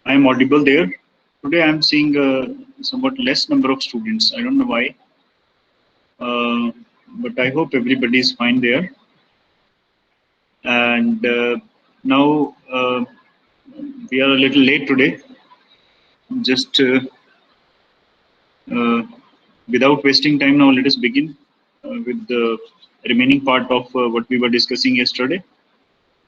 I am audible there. Today I am seeing somewhat less number of students. I don't know why, but I hope everybody is fine there. And now we are a little late today. Just uh, without wasting time, now let us begin with the remaining part of what we were discussing yesterday.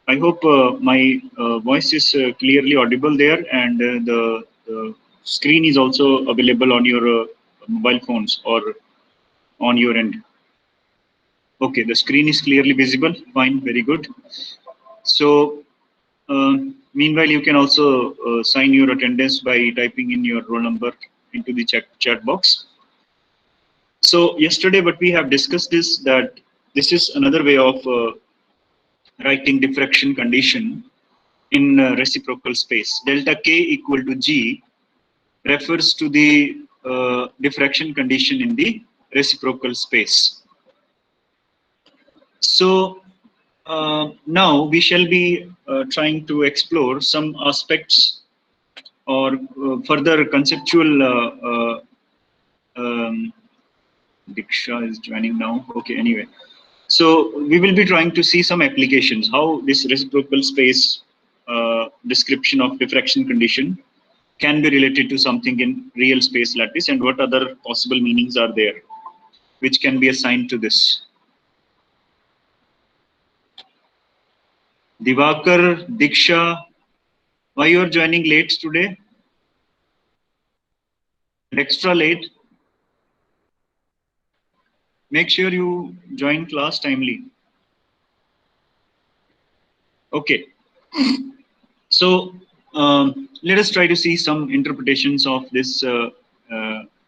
I hope my voice is clearly audible there, and the screen is also available on your mobile phones or on your end. Okay, the screen is clearly visible. Fine, very good. So, meanwhile, you can also sign your attendance by typing in your roll number into the chat box. So, yesterday, what we have discussed is that this is another way of writing diffraction condition in reciprocal space. Delta K equal to G refers to the diffraction condition in the reciprocal space. So now we shall be trying to explore some aspects or further conceptual. Diksha is joining now. Okay, anyway. So we will be trying to see some applications, how this reciprocal space description of diffraction condition can be related to something in real space lattice, and what other possible meanings are there which can be assigned to this. Divakar, Diksha, why you are joining late today? Extra late. Make sure you join class timely. Okay. So let us try to see some interpretations of this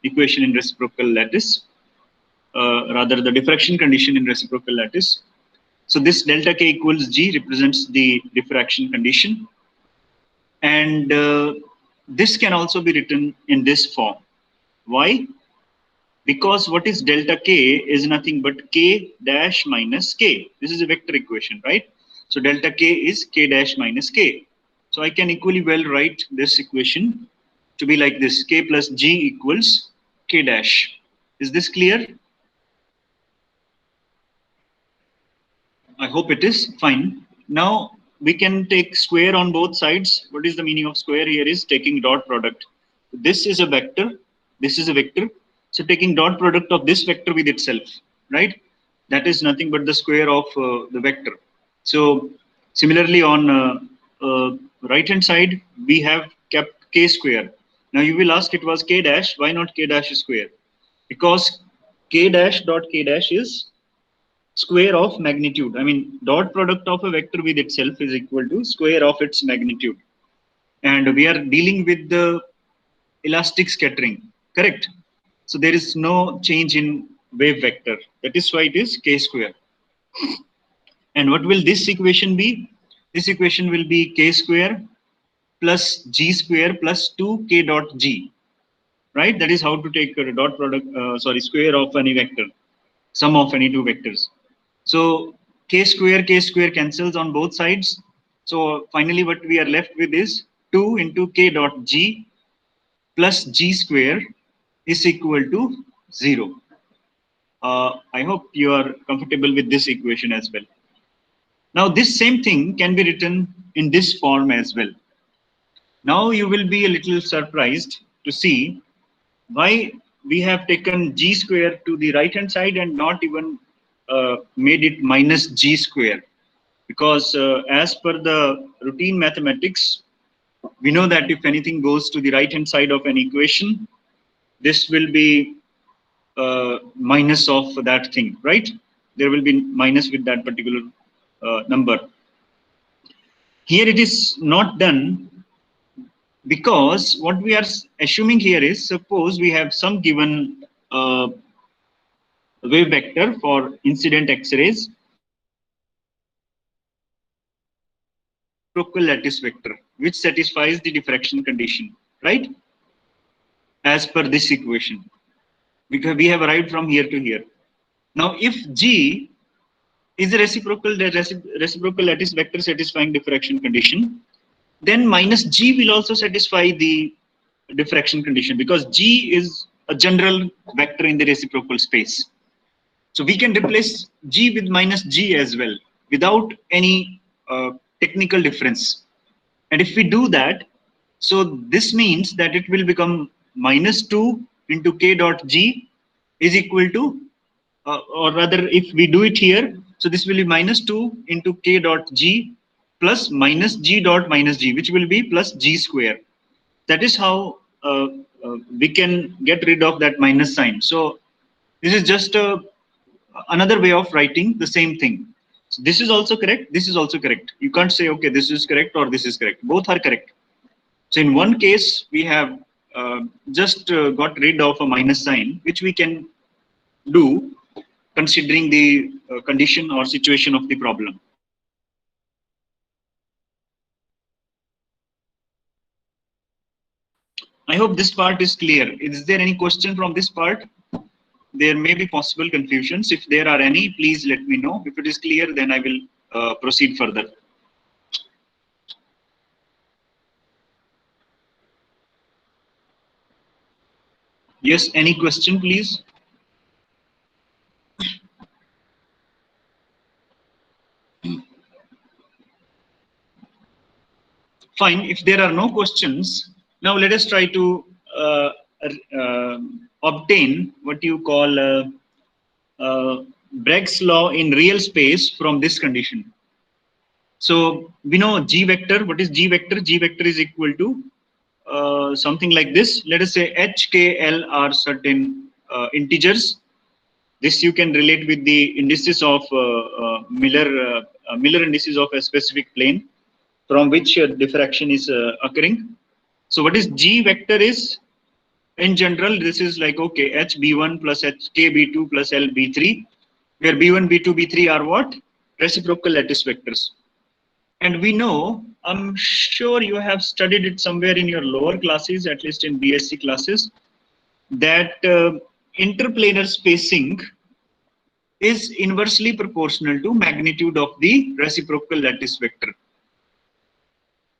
equation in reciprocal lattice, rather the diffraction condition in reciprocal lattice. So this delta K equals G represents the diffraction condition. And this can also be written in this form. Why? Because what is delta K is nothing but K dash minus K. This is a vector equation, right? So delta K is K dash minus K. So I can equally well write this equation to be like this: K plus G equals K dash. Is this clear? I hope it is fine. Now we can take square on both sides. What is the meaning of square here is taking dot product. This is a vector. This is a vector. So taking dot product of this vector with itself, right? That is nothing but the square of the vector. So similarly on right hand side, we have kept k square. Now you will ask, it was k dash. Why not k dash square? Because k dash dot k dash is square of magnitude. I mean, dot product of a vector with itself is equal to square of its magnitude. And we are dealing with the elastic scattering, correct? So there is no change in wave vector. That is why it is k square. And what will this equation be? This equation will be k square plus g square plus 2k dot g, right? That is how to take a dot product, square of any vector, sum of any two vectors. So k square cancels on both sides. So finally what we are left with is 2 into k dot g plus g square is equal to 0. I hope you are comfortable with this equation as well. Now this same thing can be written in this form as well. Now you will be a little surprised to see why we have taken g square to the right hand side and not even made it minus g square. Because as per the routine mathematics, we know that if anything goes to the right hand side of an equation, this will be minus of that thing, right? There will be minus with that particular number. Here it is not done, because what we are assuming here is, suppose we have some given wave vector for incident X-rays, reciprocal lattice vector, which satisfies the diffraction condition, right? As per this equation, because we have arrived from here to here. Now, if G is a reciprocal lattice vector satisfying diffraction condition, then minus G will also satisfy the diffraction condition, because G is a general vector in the reciprocal space. So we can replace G with minus G as well without any technical difference. And if we do that, so this means that it will become minus 2 into K dot G is equal to, or rather if we do it here, so this will be minus 2 into K dot G plus minus G dot minus G, which will be plus G square. That is how we can get rid of that minus sign. So this is just another way of writing the same thing. So this is also correct. This is also correct. You can't say, okay, this is correct or this is correct. Both are correct. So in one case, we have just got rid of a minus sign, which we can do considering the condition or situation of the problem. I hope this part is clear. Is there any question from this part? There may be possible confusions. If there are any, please let me know. If it is clear, then I will proceed further. Yes, any question, please? Fine. If there are no questions, now let us try to uh, obtain what you call Bragg's law in real space from this condition. So we know G vector. What is G vector? G vector is equal to something like this. Let us say H, K, L are certain integers. This you can relate with the indices of Miller indices of a specific plane from which diffraction is occurring. So what is G vector is? In general, this is like, okay, H B1 plus H K B2 plus L B3, where B1, B2, B3 are what? Reciprocal lattice vectors. And we know, I'm sure you have studied it somewhere in your lower classes, at least in BSc classes, that interplanar spacing is inversely proportional to magnitude of the reciprocal lattice vector.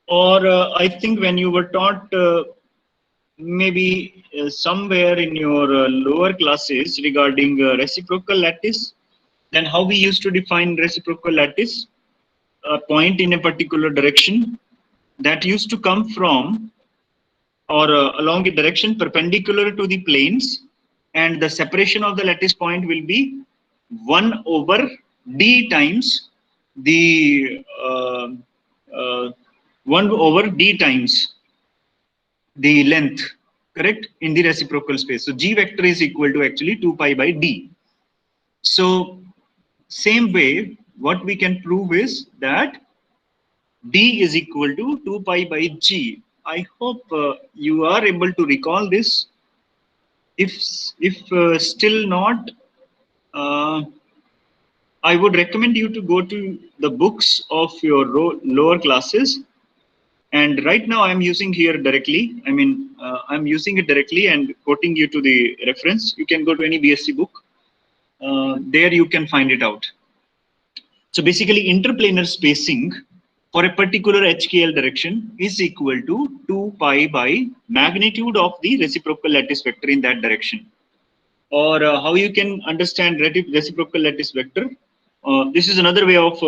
Or I think when you were taught maybe somewhere in your lower classes regarding reciprocal lattice, then how we used to define reciprocal lattice, a point in a particular direction that used to come from or along a direction perpendicular to the planes, and the separation of the lattice point will be 1 over d times the 1 over d times the length, correct, in the reciprocal space. So G vector is equal to actually 2 pi by d. So same way, what we can prove is that d is equal to 2 pi by g. I hope you are able to recall this. If still not, uh, I would recommend you to go to the books of your lower classes. And right now I'm using here directly. I mean, I'm using it directly and quoting you to the reference. You can go to any BSc book. There you can find it out. So basically, interplanar spacing for a particular HKL direction is equal to 2 pi by magnitude of the reciprocal lattice vector in that direction. Or how you can understand reciprocal lattice vector. This is another way of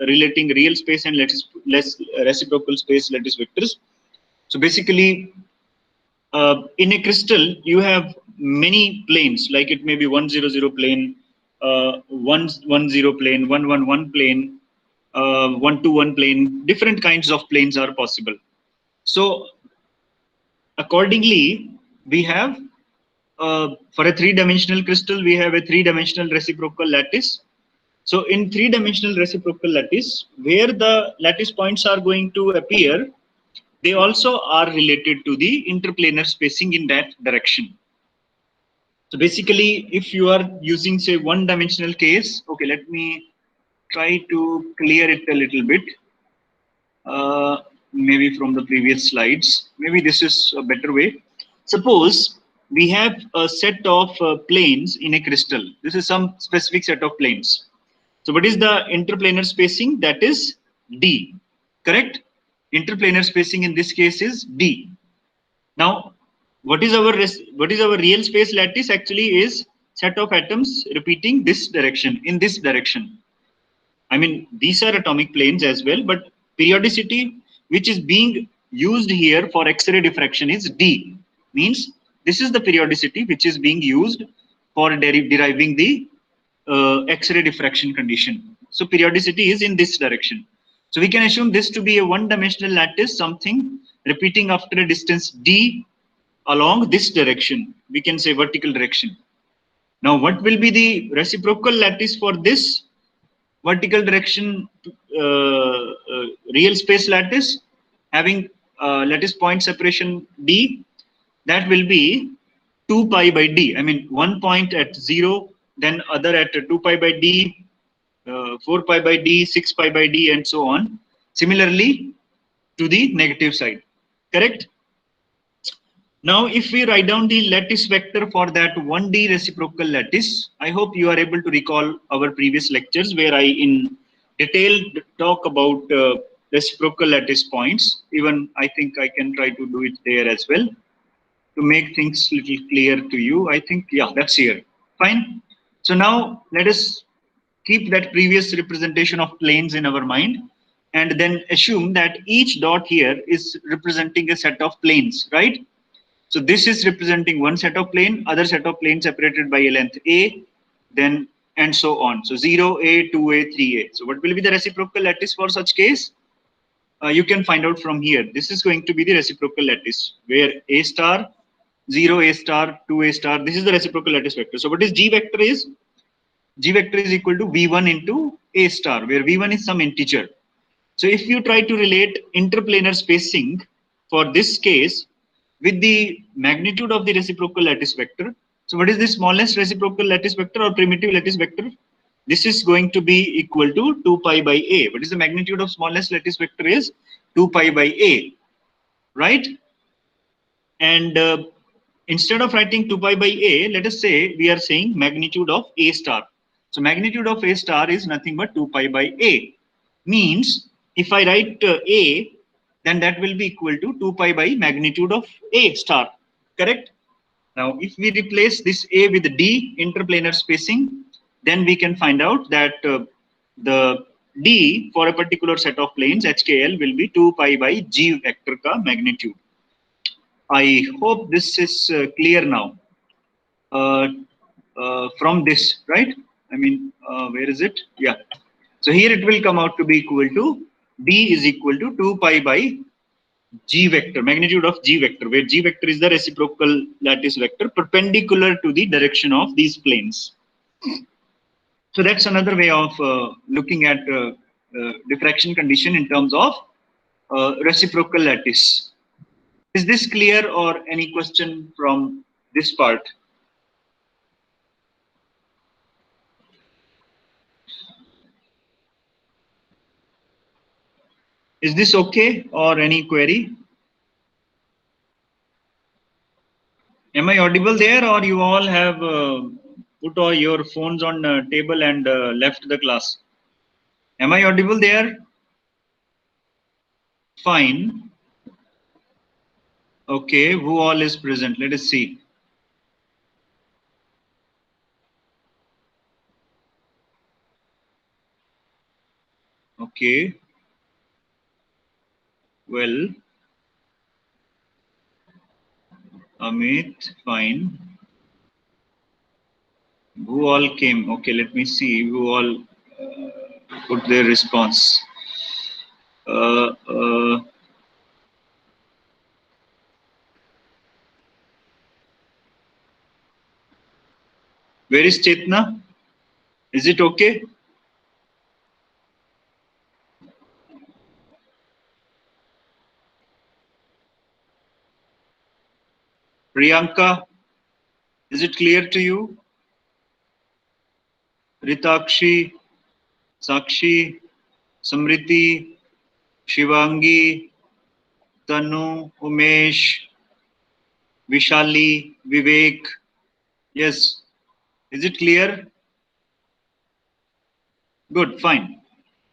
relating real space and reciprocal space lattice vectors. So basically, in a crystal, you have many planes, like it may be 100 plane, 110 plane, 111 plane, 121 plane. Different kinds of planes are possible. So accordingly, we have for a three-dimensional crystal, we have a three-dimensional reciprocal lattice. So in three-dimensional reciprocal lattice, where the lattice points are going to appear, they also are related to the interplanar spacing in that direction. So basically, if you are using, say, one-dimensional case, okay, let me try to clear it a little bit. Maybe from the previous slides. Maybe this is a better way. Suppose we have a set of planes in a crystal. This is some specific set of planes. So what is the interplanar spacing? That is D, correct? interplanar spacing in this case is D. Now, what is our real space lattice actually is set of atoms repeating this direction, in this direction. I mean, these are atomic planes as well, but periodicity which is being used here for X-ray diffraction is D. Means this is the periodicity which is being used for deriving the X-ray diffraction condition. So periodicity is in this direction. So we can assume this to be a one-dimensional lattice, something repeating after a distance D along this direction. We can say vertical direction. Now, what will be the reciprocal lattice for this vertical direction real space lattice having lattice point separation D? That will be 2 pi by D. I mean, one point at 0, then other at 2 pi by D, 4 pi by D, 6 pi by D, and so on. Similarly, to the negative side. Correct? Now, if we write down the lattice vector for that 1D reciprocal lattice, I hope you are able to recall our previous lectures where I in detail talk about reciprocal lattice points. Even I think I can try to do it there as well to make things little clear to you. I think, yeah, that's here. Fine. So now let us keep that previous representation of planes in our mind and then assume that each dot here is representing a set of planes, right? So this is representing one set of plane, other set of plane separated by a length A, then and so on. So 0A, 2A, 3A. So what will be the reciprocal lattice for such case? You can find out from here. This is going to be the reciprocal lattice where A star, 0A star, 2A star. This is the reciprocal lattice vector. So what is G vector is? G vector is equal to V1 into A star, where V1 is some integer. So if you try to relate interplanar spacing for this case with the magnitude of the reciprocal lattice vector. So what is the smallest reciprocal lattice vector or primitive lattice vector? This is going to be equal to 2 pi by A. What is the magnitude of smallest lattice vector is 2 pi by A, right? And instead of writing 2 pi by A, let us say we are saying magnitude of A star. So magnitude of A star is nothing but 2 pi by A. Means if I write A, then that will be equal to 2 pi by magnitude of A star, correct? Now, if we replace this A with D, interplanar spacing, then we can find out that the D for a particular set of planes, HKL, will be 2 pi by G vector ka magnitude. I hope this is clear now from this, right? I mean, where is it? Yeah. So here it will come out to be equal to D is equal to 2 pi by G vector, magnitude of G vector, where G vector is the reciprocal lattice vector perpendicular to the direction of these planes. So that's another way of looking at diffraction condition in terms of reciprocal lattice. Is this clear or any question from this part? Is this okay or any query? Am I audible there or you all have put all your phones on table and left the class? Am I audible there? Fine. Okay, who all is present? Let us see. Okay. Well, Amit, fine. Who all came? Okay, let me see who all put their response. Uh, uh, where is Chetna? Is it okay? Priyanka, is it clear to you? Ritakshi, Sakshi, Samriti, Shivangi, Tanu, Umesh, Vishali, Vivek. Yes. Is it clear? Good, fine.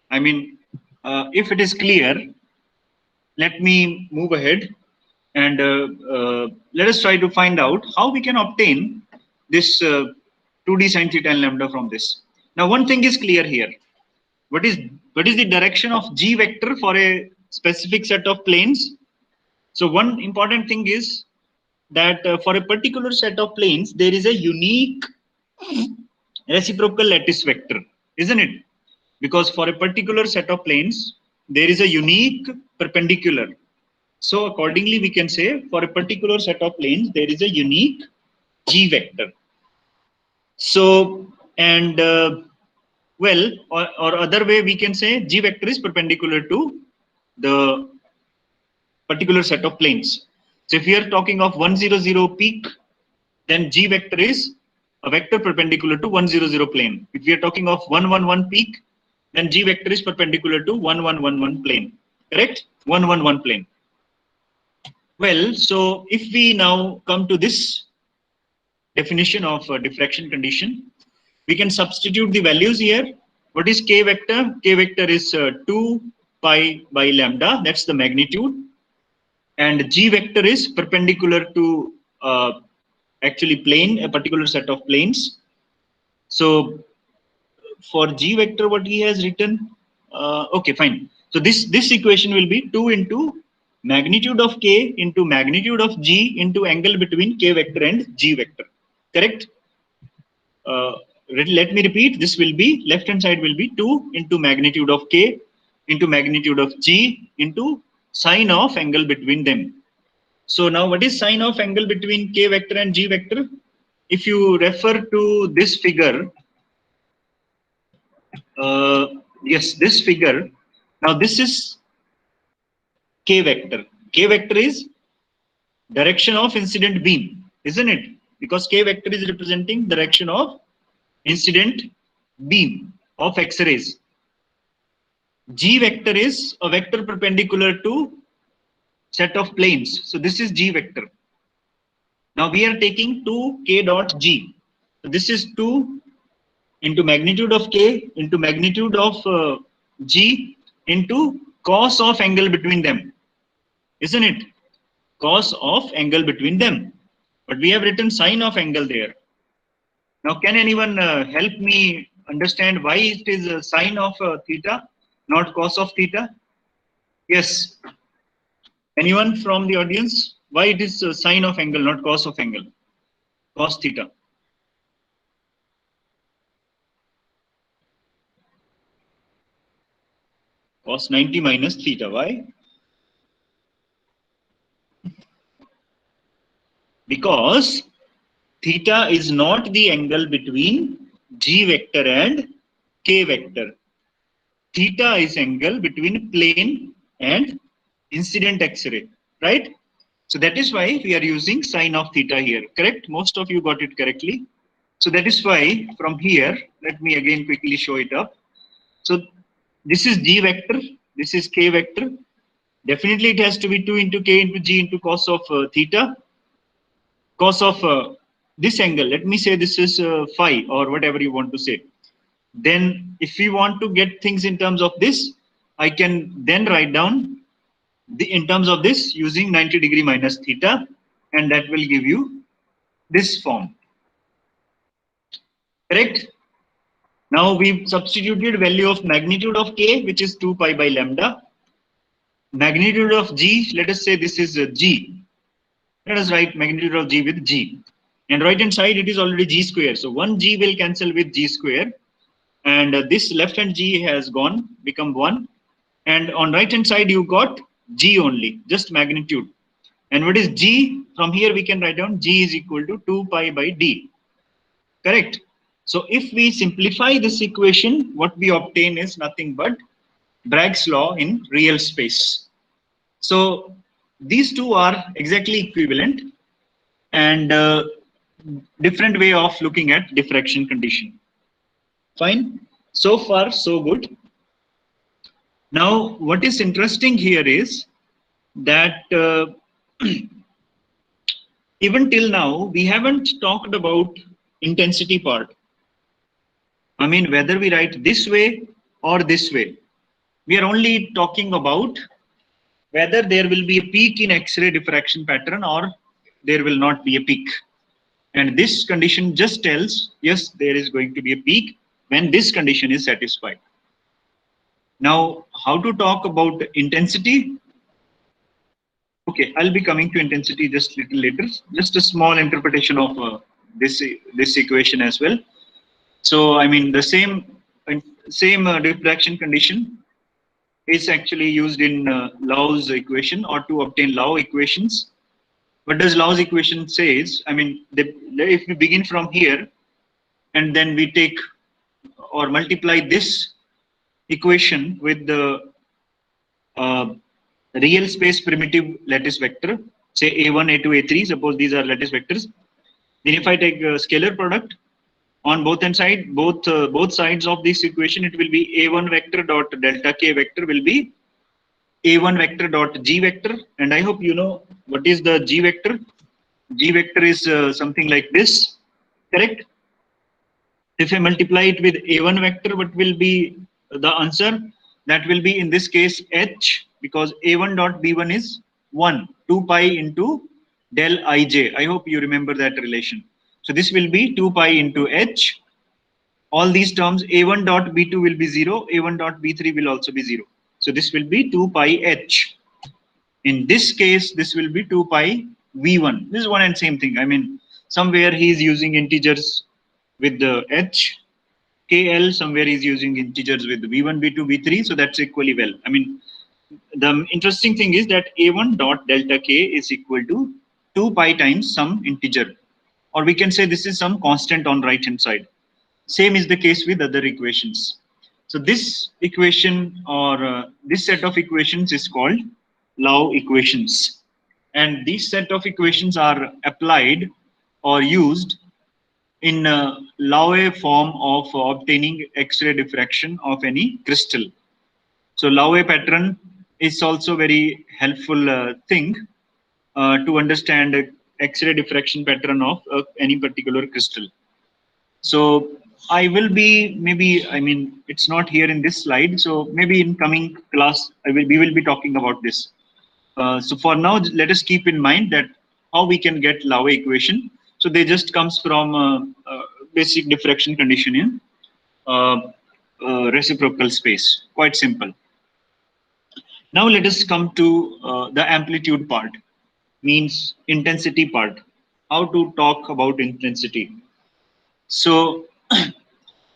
I mean, if it is clear, let me move ahead and let us try to find out how we can obtain this 2d sine theta and lambda from this. Now, one thing is clear here. What is the direction of g vector for a specific set of planes? So one important thing is that for a particular set of planes, there is a unique reciprocal lattice vector, isn't it? Because for a particular set of planes, there is a unique perpendicular. So accordingly, we can say for a particular set of planes, there is a unique g vector. So, and well, or other way we can say g vector is perpendicular to the particular set of planes. So if we are talking of 100 peak, then g vector is a vector perpendicular to 100 plane. If we are talking of 111 peak, then g vector is perpendicular to 1111 plane. Correct? 111 plane. Well, so if we now come to this definition of diffraction condition, we can substitute the values here. What is k vector? K vector is 2 pi by lambda. That's the magnitude. And g vector is perpendicular to actually plane, a particular set of planes. So for g vector, what he has written, okay, fine. So this equation will be 2 into magnitude of k into magnitude of g into angle between k vector and g vector. Correct? Let me repeat. This will be left hand side will be 2 into magnitude of k into magnitude of g into sine of angle between them. So now what is sine of angle between k vector and g vector? If you refer to this figure, yes, this figure. Now this is k vector. K vector is direction of incident beam, isn't it? Because k vector is representing direction of incident beam of X-rays. G vector is a vector perpendicular to set of planes. So this is g vector. Now we are taking 2 k dot g. So this is 2 into magnitude of k into magnitude of g into cos of angle between them, isn't it? Cos of angle between them. But we have written sine of angle there. Now, can anyone help me understand why it is a sine of theta, not cos of theta? Yes. Anyone from the audience? Why it is a sine of angle, not cos of angle? Cos theta. Cos 90 minus theta. Why? Because theta is not the angle between g vector and k vector. Theta is angle between plane and incident X-ray, right? So that is why we are using sine of theta here, correct? Most of you got it correctly. So that is why from here, let me again quickly show it up. So this is g vector, this is k vector. Definitely it has to be 2 into k into g into cos of theta. Cos of this angle, let me say this is phi or whatever you want to say. Then if we want to get things in terms of this, I can then write down in terms of this using 90 degree minus theta, and that will give you this form. Correct? Now we've substituted value of magnitude of k, which is 2 pi by lambda. Magnitude of g, let us say this is g. Let us write magnitude of g with g. And right hand side, it is already g square. So 1g will cancel with g square. And this left hand g has gone, become 1. And on right hand side, you got g only, just magnitude. And what is g? From here, we can write down g is equal to 2 pi by d. Correct? So if we simplify this equation, what we obtain is nothing but Bragg's law in real space. So these two are exactly equivalent and different way of looking at diffraction condition. Fine. So far, so good. Now, what is interesting here is that even till now, we haven't talked about intensity part. I mean, whether we write this way or this way, we are only talking about whether there will be a peak in X-ray diffraction pattern or there will not be a peak. And this condition just tells, yes, there is going to be a peak when this condition is satisfied. Now, how to talk about intensity? Okay, I'll be coming to intensity just little later. Just a small interpretation of this equation as well. So, I mean, the same diffraction condition is actually used in Lau's equation, or to obtain Lau equations. What does Lau's equation says? I mean, if we begin from here and then we take or multiply this equation with the real space primitive lattice vector, say A1, A2, A3, suppose these are lattice vectors. Then if I take a scalar product on both both sides of this equation, it will be A1 vector dot delta K vector will be A1 vector dot G vector. And I hope you know what is the G vector. G vector is something like this, correct? If I multiply it with A1 vector, what will be the answer? That will be in this case H, because A1 dot B1 is 1, 2 pi into del Ij. I hope you remember that relation. So this will be 2 pi into H. All these terms, A1 dot B2 will be 0, A1 dot B3 will also be 0. So this will be 2 pi H. In this case, this will be 2 pi V1. This is one and same thing. I mean, somewhere he is using integers with the H. KL, somewhere is using integers with V1, V2, V3. So that's equally well. I mean, the interesting thing is that A1 dot delta K is equal to 2 pi times some integer. Or we can say this is some constant on right hand side. Same is the case with other equations. So this equation, or this set of equations, is called Lau equations. And these set of equations are applied or used in Laue form of obtaining X-ray diffraction of any crystal. So Laue pattern is also very helpful thing to understand X-ray diffraction pattern of any particular crystal. So I will be I mean, it's not here in this slide. So maybe in coming class, we will be talking about this. So for now, let us keep in mind that how we can get Laue equation. So they just comes from basic diffraction condition in reciprocal space. Quite simple. Now let us come to the amplitude part, means intensity part. How to talk about intensity. So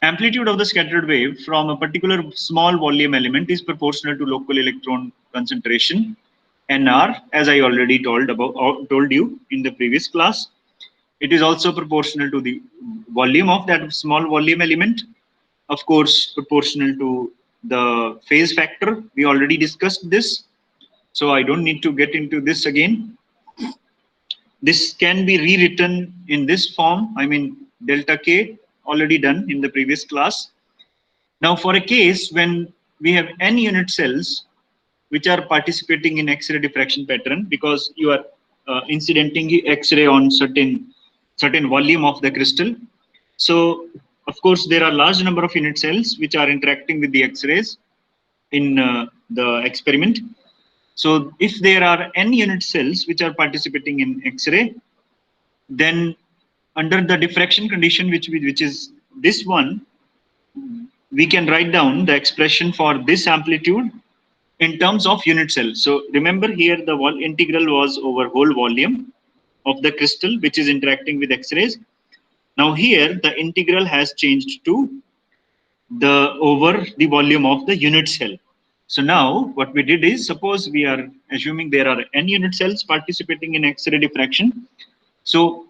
amplitude of the scattered wave from a particular small volume element is proportional to local electron concentration, NR, as I already told you in the previous class. It is also proportional to the volume of that small volume element. Of course, proportional to the phase factor. We already discussed this, so I don't need to get into this again. This can be rewritten in this form. I mean, delta K, already done in the previous class. Now, for a case when we have n unit cells which are participating in X-ray diffraction pattern, because you are incidenting X-ray on certain volume of the crystal. So, of course, there are large number of unit cells which are interacting with the X-rays in the experiment. So, if there are n unit cells which are participating in X-ray, then under the diffraction condition, which is this one, we can write down the expression for this amplitude in terms of unit cell. So remember here the integral was over whole volume of the crystal which is interacting with X-rays. Now here the integral has changed to the over the volume of the unit cell. So now what we did is, suppose we are assuming there are n unit cells participating in X-ray diffraction. So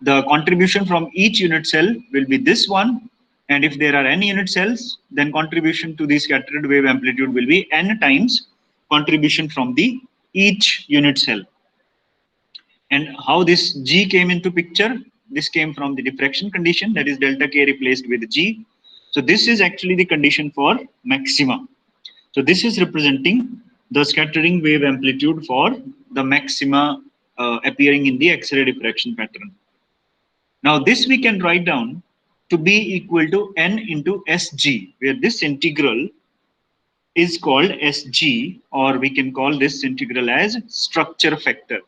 the contribution from each unit cell will be this one. And if there are n unit cells, then contribution to the scattered wave amplitude will be n times contribution from the each unit cell. And how this G came into picture? This came from the diffraction condition, that is delta K replaced with G. So this is actually the condition for maxima. So this is representing the scattering wave amplitude for the maxima appearing in the X-ray diffraction pattern. Now this we can write down to be equal to n into Sg, where this integral is called SG, or we can call this integral as structure factor.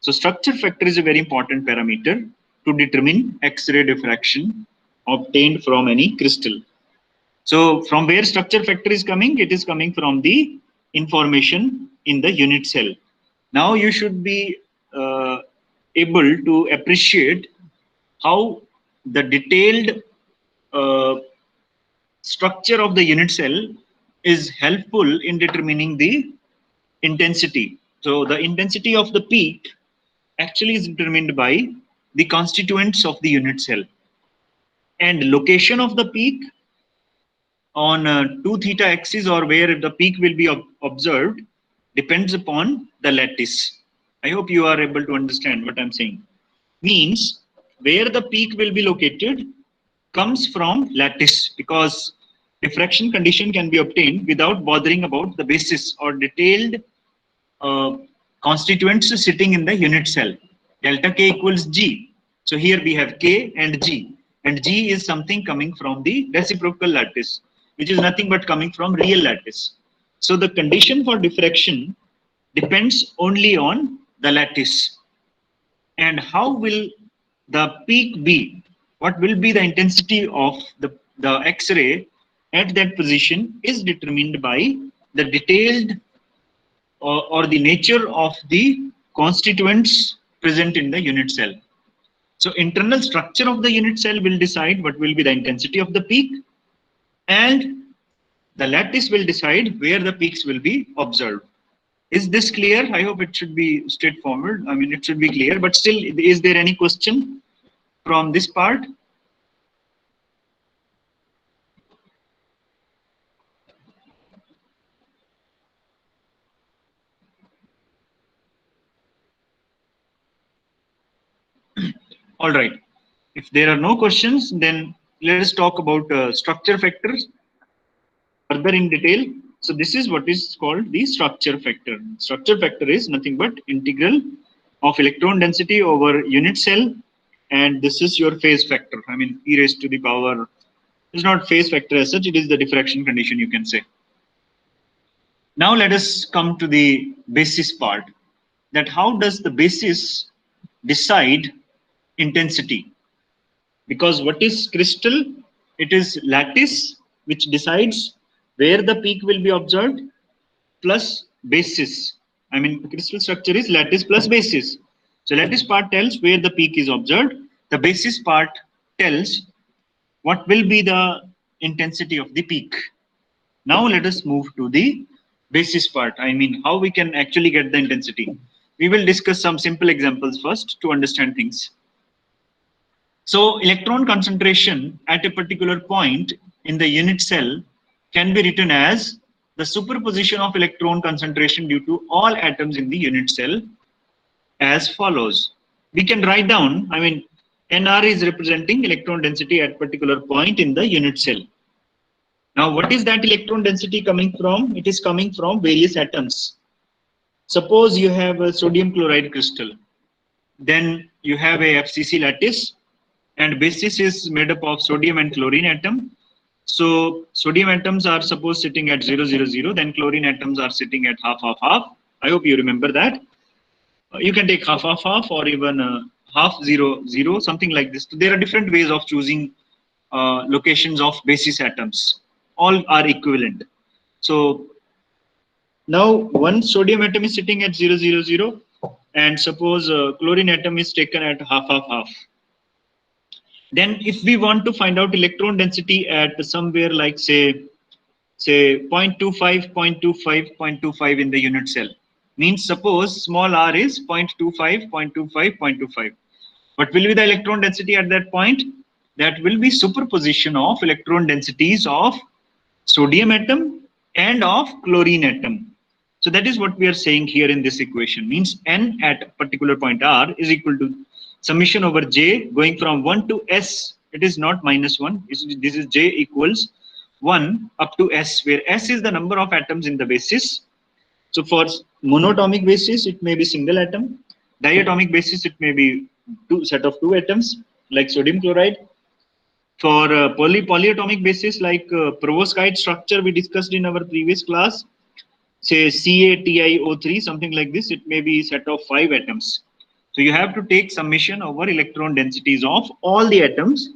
So structure factor is a very important parameter to determine X-ray diffraction obtained from any crystal. So from where structure factor is coming? It is coming from the information in the unit cell. Now you should be able to appreciate how the detailed structure of the unit cell is helpful in determining the intensity. So the intensity of the peak actually is determined by the constituents of the unit cell, and location of the peak on 2 theta axis, or where the peak will be observed, depends upon the lattice. I hope you are able to understand what I'm saying. Means where the peak will be located comes from lattice, because diffraction condition can be obtained without bothering about the basis or detailed uh, constituents sitting in the unit cell. Delta K equals G. So here we have K and G is something coming from the reciprocal lattice, which is nothing but coming from real lattice. So the condition for diffraction depends only on the lattice. And how will the peak be? What will be the intensity of the X-ray at that position is determined by the detailed or the nature of the constituents present in the unit cell. So internal structure of the unit cell will decide what will be the intensity of the peak, and the lattice will decide where the peaks will be observed. Is this clear? I hope it should be straightforward. I mean, it should be clear, but still, is there any question from this part? All right. If there are no questions, then let us talk about structure factors further in detail. So this is what is called the structure factor. Structure factor is nothing but integral of electron density over unit cell, and this is your phase factor. I mean, e raised to the power is not phase factor as such, it is the diffraction condition, you can say. Now let us come to the basis part, that how does the basis decide intensity? Because what is crystal? It is lattice which decides where the peak will be observed, plus basis. I mean, crystal structure is lattice plus basis. So lattice part tells where the peak is observed. The basis part tells what will be the intensity of the peak. Now let us move to the basis part. I mean, how we can actually get the intensity. We will discuss some simple examples first to understand things. So electron concentration at a particular point in the unit cell can be written as the superposition of electron concentration due to all atoms in the unit cell as follows. We can write down, I mean, NR is representing electron density at particular point in the unit cell. Now, what is that electron density coming from? It is coming from various atoms. Suppose you have a sodium chloride crystal. Then you have a FCC lattice, and basis is made up of sodium and chlorine atom. So sodium atoms are suppose sitting at 0, 0, 0, then chlorine atoms are sitting at half, half, half. I hope you remember that. You can take half, half, half, or even half, 0, 0, something like this. So there are different ways of choosing locations of basis atoms. All are equivalent. So now one sodium atom is sitting at 0, 0, 0, and suppose chlorine atom is taken at half, half, half. Then if we want to find out electron density at somewhere like say 0.25, 0.25, 0.25 in the unit cell, means suppose small r is 0.25, 0.25, 0.25. What will be the electron density at that point? That will be superposition of electron densities of sodium atom and of chlorine atom. So that is what we are saying here in this equation. Means n at a particular point r is equal to summation over j going from 1 to s. It is not minus 1. This is j equals 1 up to s, where s is the number of atoms in the basis. So for monatomic basis, it may be single atom. Diatomic basis, it may be set of two atoms, like sodium chloride. For polyatomic basis like perovskite structure we discussed in our previous class, say CaTiO3, something like this, it may be a set of 5 atoms. So you have to take summation over electron densities of all the atoms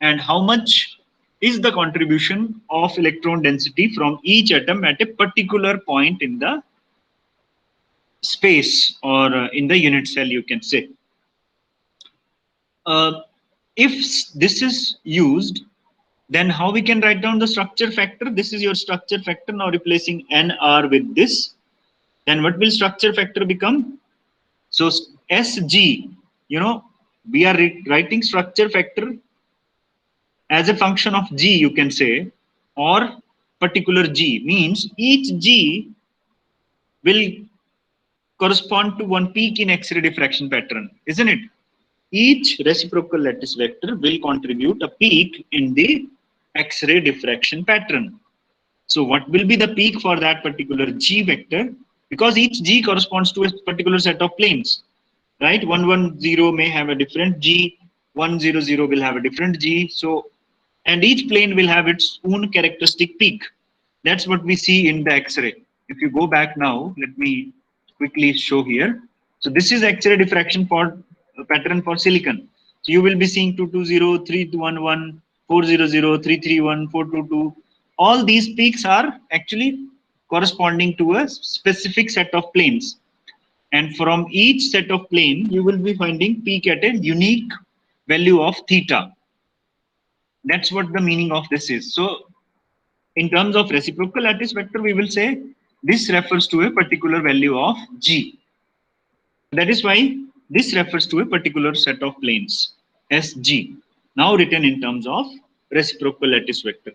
and how much is the contribution of electron density from each atom at a particular point in the space or in the unit cell, you can say. Uh, if this is used, then how we can write down the structure factor? This is your structure factor. Now replacing NR with this, then what will structure factor become? So SG, we are writing structure factor as a function of G, you can say, or particular G, means each G will correspond to one peak in X-ray diffraction pattern, isn't it? Each reciprocal lattice vector will contribute a peak in the X-ray diffraction pattern. So what will be the peak for that particular G vector? Because each G corresponds to a particular set of planes, right? 110 may have a different G, 100 will have a different G. So, and each plane will have its own characteristic peak. That's what we see in the X-ray. If you go back now, let me quickly show here. So this is X-ray diffraction for pattern for silicon. So you will be seeing 220, 3211, 400, 331, 422. All these peaks are actually corresponding to a specific set of planes. And from each set of plane, you will be finding peak at a unique value of theta. That's what the meaning of this is. So in terms of reciprocal lattice vector, we will say this refers to a particular value of G. That is why this refers to a particular set of planes, SG, now written in terms of reciprocal lattice vector.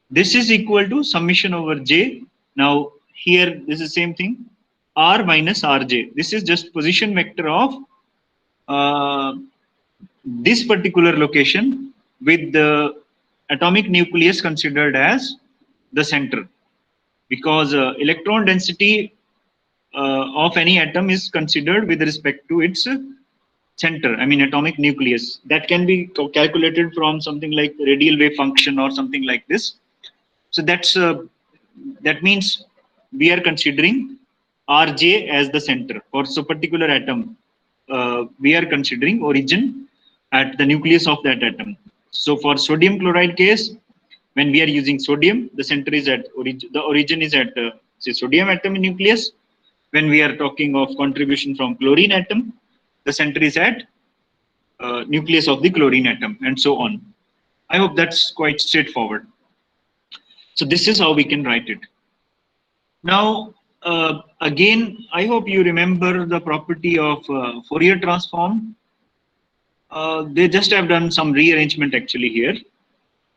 This is equal to summation over J. Now here this is the same thing, R minus Rj. This is just position vector of this particular location with the atomic nucleus considered as the center, because electron density of any atom is considered with respect to its center, I mean atomic nucleus. That can be calculated from something like radial wave function or something like this. So that means we are considering Rj as the center for so particular atom. We are considering origin at the nucleus of that atom. So for sodium chloride case, when we are using sodium, the center is at the origin is at say sodium atom nucleus. When we are talking of contribution from chlorine atom, the center is at nucleus of the chlorine atom, and so on. I hope that's quite straightforward. So this is how we can write it. Now, again, I hope you remember the property of Fourier transform. They just have done some rearrangement actually here.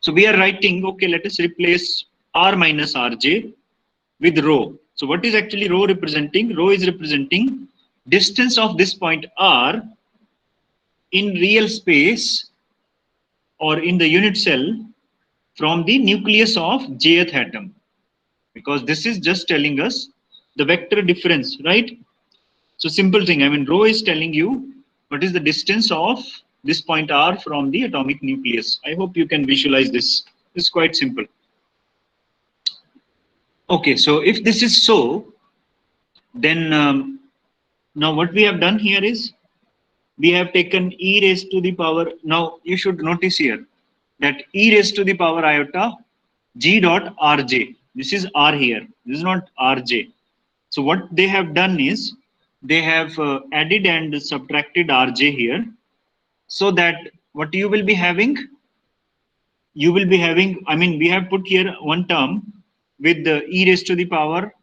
So we are writing, okay, let us replace R minus Rj with rho. So what is actually rho representing? Rho is representing distance of this point R in real space or in the unit cell from the nucleus of jth atom, because this is just telling us the vector difference, right? So simple thing, I mean rho is telling you what is the distance of this point R from the atomic nucleus. I hope you can visualize this. It's quite simple. Okay, so if this is so, then now what we have done here is we have taken e raised to the power. Now you should notice here that e raised to the power iota g dot rj. This is r here. This is not rj. So what they have done is they have added and subtracted rj here, so that what you will be having, I mean we have put here one term with the e raised to the power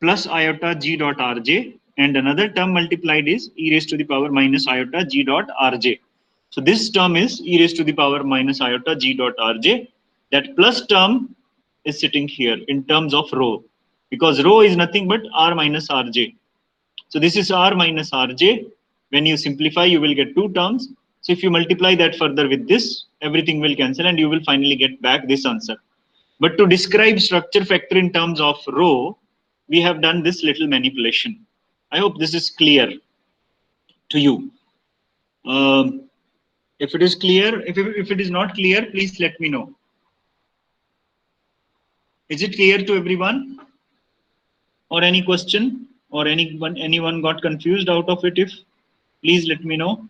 plus iota g dot rj, and another term multiplied is e raised to the power minus iota g dot rj. So this term is e raised to the power minus iota g dot rj. That plus term is sitting here in terms of rho, because rho is nothing but r minus rj. So this is r minus rj. When you simplify, you will get two terms. So if you multiply that further with this, everything will cancel and you will finally get back this answer. But to describe structure factor in terms of rho, we have done this little manipulation. I hope this is clear to you. If it is clear, if it is not clear, please let me know. Is it clear to everyone? Or any question? Or anyone got confused out of it? If please let me know.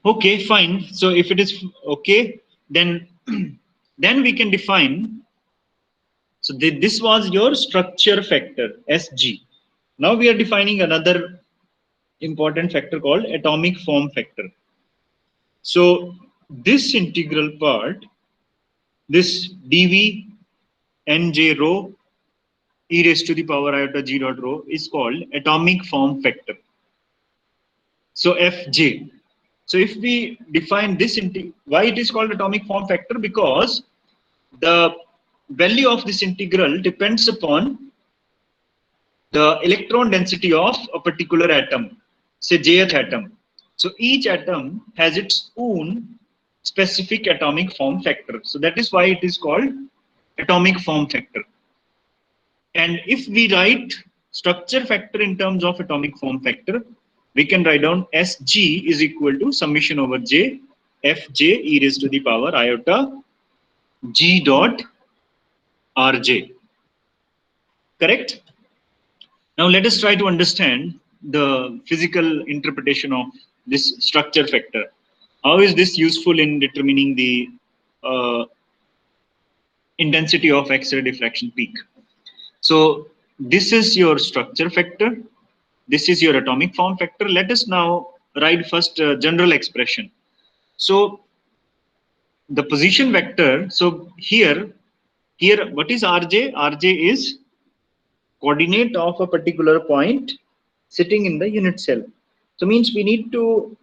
Okay, fine. So if it is okay, then then we can define. So this was your structure factor Sg. Now we are defining another important factor called atomic form factor. So this integral part, this dv nj rho e raised to the power iota g dot rho is called atomic form factor. So Fj. So if we define this, why it is called atomic form factor? Because the value of this integral depends upon the electron density of a particular atom, say jth atom. So each atom has its own specific atomic form factor. So that is why it is called atomic form factor. And if we write structure factor in terms of atomic form factor, we can write down Sg is equal to summation over j Fj e raised to the power iota g dot Rj. Correct? Now let us try to understand the physical interpretation of this structure factor. How is this useful in determining the intensity of X-ray diffraction peak? So this is your structure factor. This is your atomic form factor. Let us now write first a general expression. So the position vector. So here what is Rj? Rj is coordinate of a particular point sitting in the unit cell. So means we need to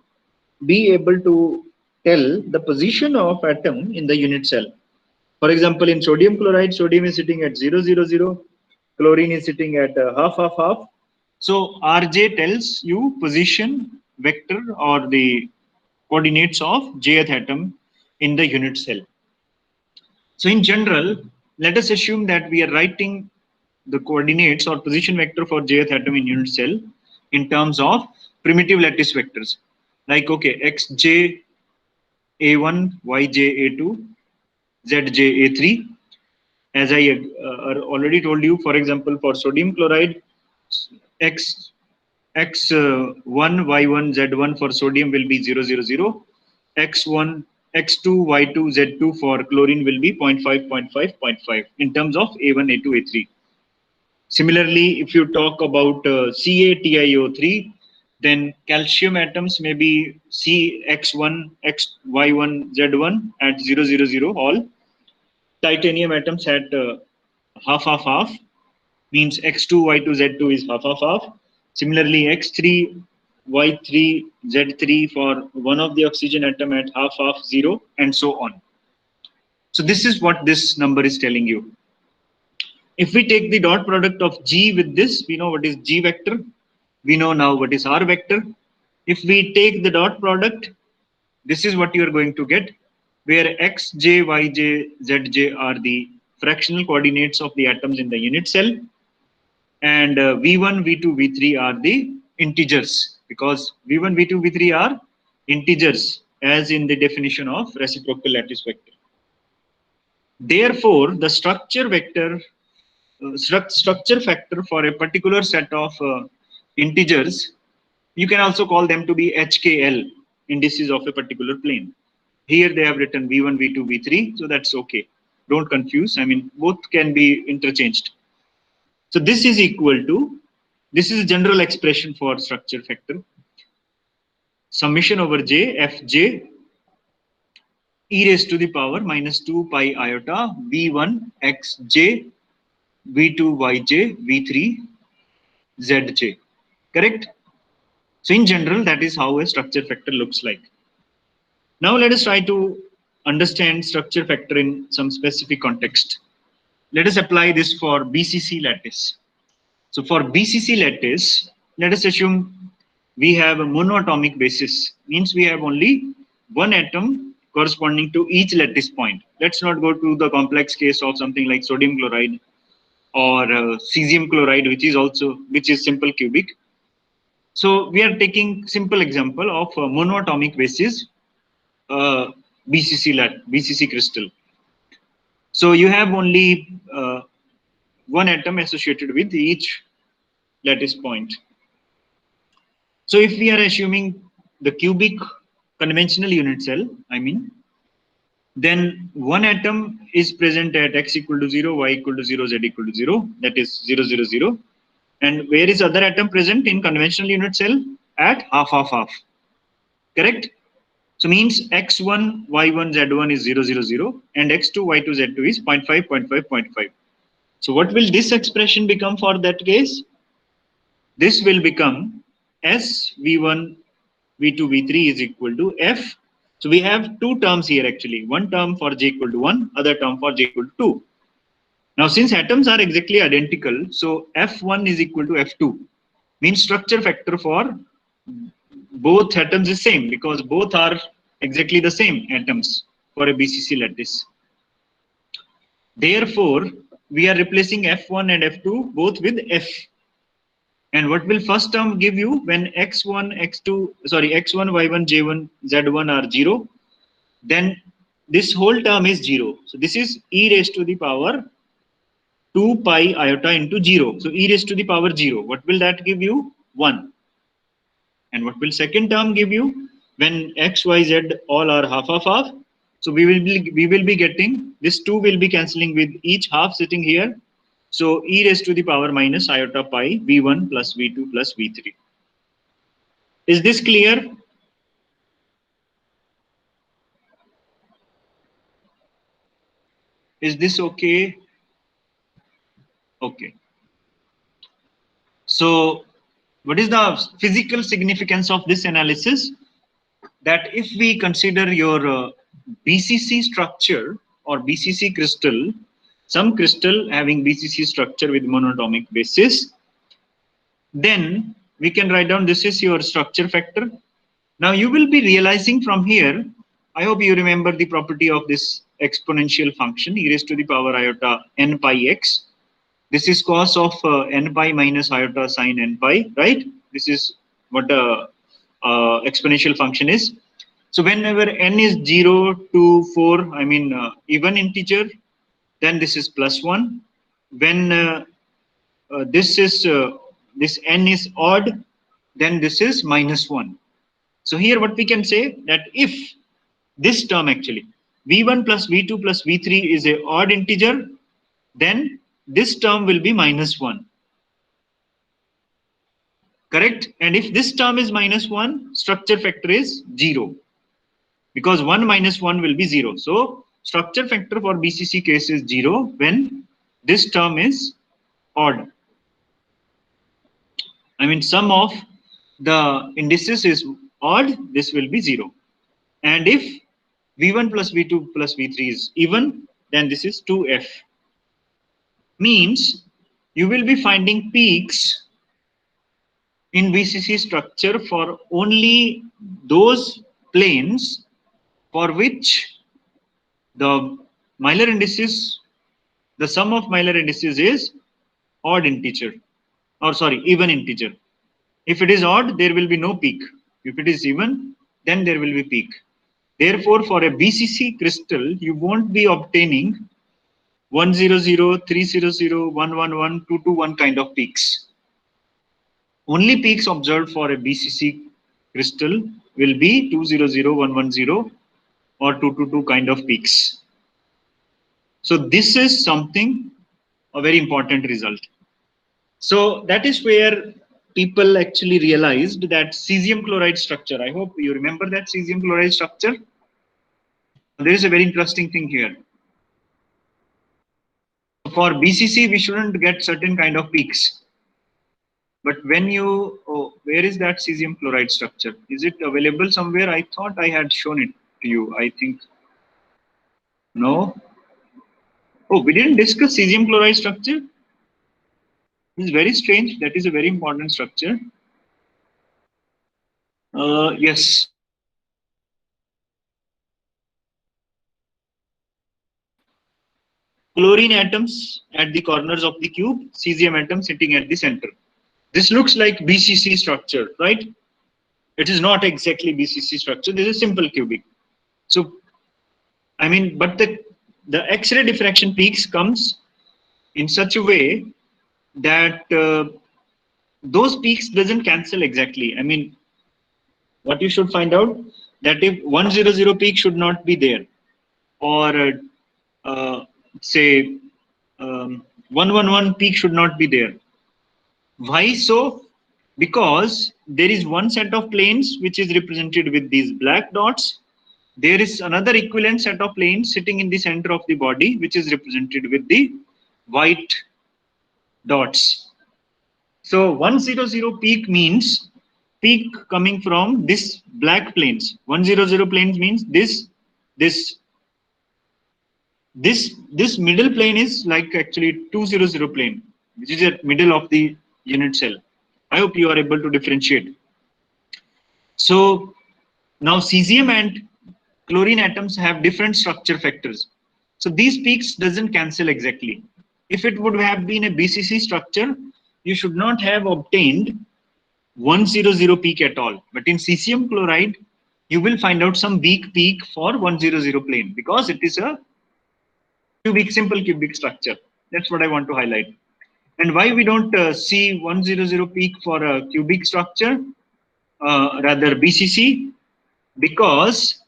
be able to tell the position of atom in the unit cell. For example, in sodium chloride, sodium is sitting at 0, 0, 0. Chlorine is sitting at half, half, half. So Rj tells you position vector or the coordinates of jth atom in the unit cell. So in general, let us assume that we are writing the coordinates or position vector for jth atom in unit cell in terms of primitive lattice vectors. Like, okay, xj a1, yj a2, zj a3. As I already told you, for example, for sodium chloride, x x1 y1 z1 for sodium will be 0, 0, 0. x1 x2 y2 z2 for chlorine will be 0.5, 0.5, 0.5 in terms of a1 a2 a3. Similarly, if you talk about CaTiO3, then calcium atoms may be Cx1 xy1 z1 at 0, 0, 0 all. Titanium atoms at half, half, half, means x2 y2 z2 is half, half, half. Similarly, x3 y3 z3 for one of the oxygen atom at half, half, 0, and so on. So this is what this number is telling you. If we take the dot product of G with this, we know what is G vector. We know now what is R vector. If we take the dot product, this is what you are going to get, where X, J, Y, J, Z, J are the fractional coordinates of the atoms in the unit cell. And V1, V2, V3 are the integers, because V1, V2, V3 are integers as in the definition of reciprocal lattice vector. Therefore, the structure vector structure factor for a particular set of integers, you can also call them to be HKL, indices of a particular plane. Here they have written V1, V2, V3, so that's okay. Don't confuse. I mean, both can be interchanged. So this is equal to, this is a general expression for structure factor. Summation over J, Fj, e raised to the power minus 2 pi iota V1 xj V2 yj V3 zj. Correct? So in general, that is how a structure factor looks like. Now let us try to understand structure factor in some specific context. Let us apply this for BCC lattice. So for BCC lattice, let us assume we have a monoatomic basis, means we have only one atom corresponding to each lattice point. Let's not go to the complex case of something like sodium chloride or cesium chloride, which is simple cubic. So we are taking simple example of monoatomic basis BCC crystal. So you have only one atom associated with each lattice point. So if we are assuming the cubic conventional unit cell, then one atom is present at x equal to 0, y equal to 0, z equal to 0, that is 0, 0, 0. And where is other atom present in conventional unit cell? At half, half, half. Correct? So means x1, y1, z1 is 0, 0, 0, and x2, y2, z2 is 0.5, 0.5, 0.5. So what will this expression become for that case? This will become S V1, V2, V3 is equal to F. So we have two terms here actually. One term for j equal to 1, other term for j equal to 2. Now since atoms are exactly identical, so F1 is equal to F2. Means structure factor for both atoms is same because both are exactly the same atoms for a BCC lattice. Therefore, we are replacing F1 and F2 both with F. And what will first term give you when x1, y1, j1, z1 are 0? Then this whole term is 0. So this is e raised to the power 2 pi iota into 0. So e raised to the power 0. What will that give you? 1. And what will second term give you when x, y, z all are half, half, half? So we will be getting this 2 will be cancelling with each half sitting here. So e raised to the power minus iota pi v1 plus v2 plus v3. Is this clear? Is this okay? Okay. So what is the physical significance of this analysis? That if we consider your BCC structure or BCC crystal, some crystal having BCC structure with monatomic basis, then we can write down this is your structure factor. Now you will be realizing from here, I hope you remember the property of this exponential function e raised to the power iota n pi x. This is cos of n pi minus iota sine n pi, right? This is what exponential function is. So whenever n is 0 to 4, even integer, then this is plus 1. When this n is odd, then this is minus 1. So here what we can say that if this term actually v1 plus v2 plus v3 is a odd integer, then this term will be minus 1. Correct? And if this term is minus 1, structure factor is 0. Because 1 minus 1 will be 0. So structure factor for BCC case is 0 when this term is odd. Sum of the indices is odd, this will be 0. And if v1 plus v2 plus v3 is even, then this is 2f. Means you will be finding peaks in BCC structure for only those planes for which the Miller indices, the sum of Miller indices is odd integer, or sorry, even integer. If it is odd, there will be no peak. If it is even, then there will be peak. Therefore, for a BCC crystal, you won't be obtaining 100, 300, 111, 221 kind of peaks. Only peaks observed for a BCC crystal will be 200, 110 or 222 kind of peaks. So this is something, a very important result. So that is where people actually realized that cesium chloride structure. I hope you remember that cesium chloride structure. There is a very interesting thing here. For BCC, we shouldn't get certain kind of peaks. But when you, where is that cesium chloride structure? Is it available somewhere? I thought I had shown it to you. I think, no. Oh, we didn't discuss cesium chloride structure. It's very strange. That is a very important structure. Yes. chlorine atoms at the corners of the cube, cesium atom sitting at the center. This looks like BCC structure, right? It is not exactly BCC structure. This is simple cubic. So, I mean, but the X-ray diffraction peaks comes in such a way that those peaks doesn't cancel exactly. I mean, what you should find out that if 100 peak should not be there, or say 111 peak should not be there. Why so? Because there is one set of planes which is represented with these black dots. There is another equivalent set of planes sitting in the center of the body which is represented with the white dots. So 100 peak means peak coming from this black planes. 100 planes means this this middle plane is like actually 200 plane, which is at middle of the unit cell. I hope you are able to differentiate. So now cesium and chlorine atoms have different structure factors. So these peaks doesn't cancel exactly. If it would have been a BCC structure, you should not have obtained 100 peak at all. But in cesium chloride, you will find out some weak peak for 100 plane because it is a simple cubic structure. That's what I want to highlight. And why we don't see 100 peak for a cubic structure, rather BCC, because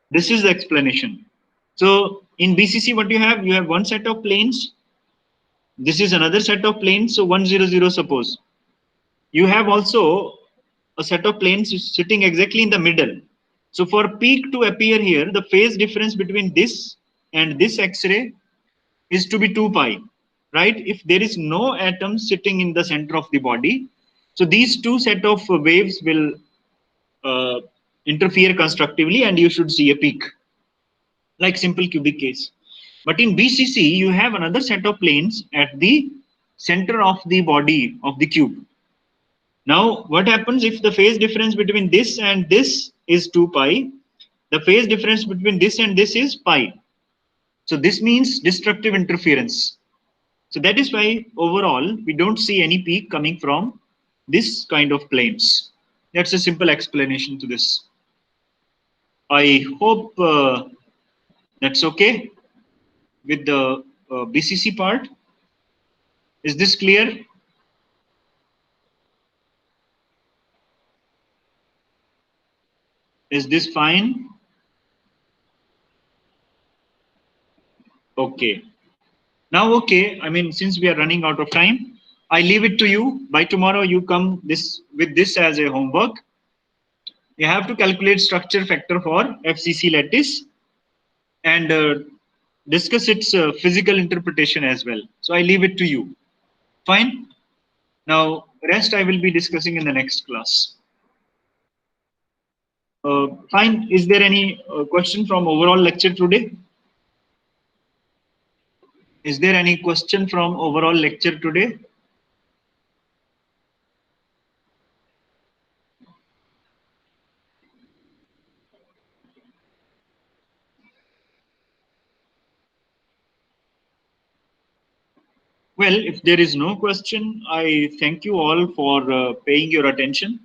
this is the explanation. So in BCC, what you have one set of planes. This is another set of planes. So 100, suppose. You have also a set of planes sitting exactly in the middle. So for peak to appear here, the phase difference between this and this X-ray is to be 2 pi, right? If there is no atom sitting in the center of the body, so these two set of waves will interfere constructively and you should see a peak, like simple cubic case. But in BCC, you have another set of planes at the center of the body of the cube. Now, what happens if the phase difference between this and this is 2 pi? The phase difference between this and this is pi. So this means destructive interference. So that is why overall we don't see any peak coming from this kind of planes. That's a simple explanation to this. I hope that's okay with the BCC part. Is this clear? Is this fine? Okay. Now, okay, I mean, since we are running out of time, I leave it to you. By tomorrow, you come with this as a homework. You have to calculate structure factor for FCC lattice and discuss its physical interpretation as well. So I leave it to you. Fine. Now, rest I will be discussing in the next class. Fine. Is there any question from overall lecture today? Is there any question from overall lecture today? Well, if there is no question, I thank you all for paying your attention.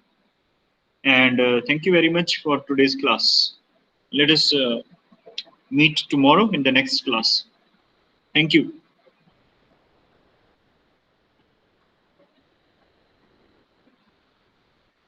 And thank you very much for today's class. Let us meet tomorrow in the next class. Thank you.